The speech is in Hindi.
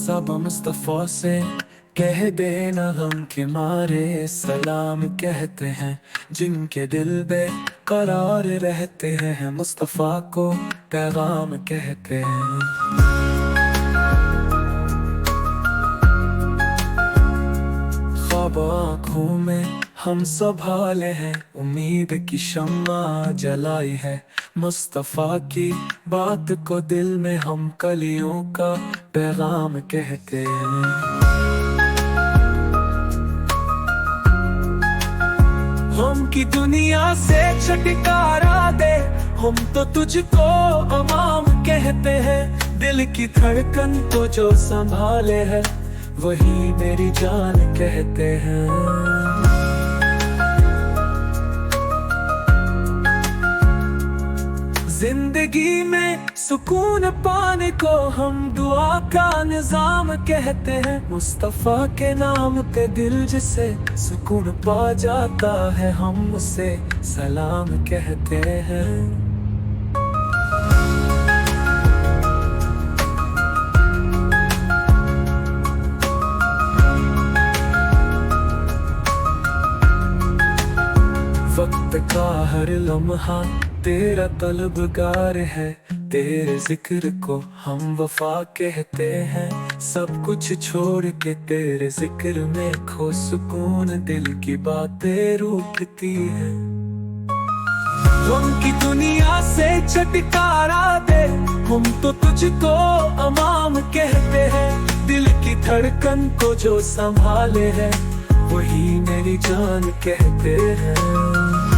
सब मुस्तफ़ा से कह देना हम के मारे सलाम कहते हैं, जिनके दिल बेकरार रहते हैं मुस्तफ़ा को पैगाम कहते हैं। ख्वाब आँखों में हम संभाले हैं, उम्मीद की शम्मा जलाई है, मुस्तफ़ा की बात को दिल में हम कलियों का पैगाम कहते हैं। हम की दुनिया से छुटकारा दे, हम तो तुझको अमाम कहते हैं, दिल की धड़कन को जो संभाले है वही मेरी जान कहते हैं। जिंदगी में सुकून पाने को हम दुआ का निजाम कहते हैं, मुस्तफ़ा के नाम पे दिल जिसे सुकून पा जाता है हम उसे सलाम कहते हैं। वक्त का हर लम्हा तेरा तलबगार है, तेरे जिक्र को हम वफा कहते हैं, सब कुछ छोड़ के तेरे जिक्र में खो सुकून दिल की बातें रूठती है। उनकी दुनिया से छुटकारा दे, हम तो तुझको अमाम कहते हैं, दिल की धड़कन को जो संभाले है वही मेरी जान कहते हैं।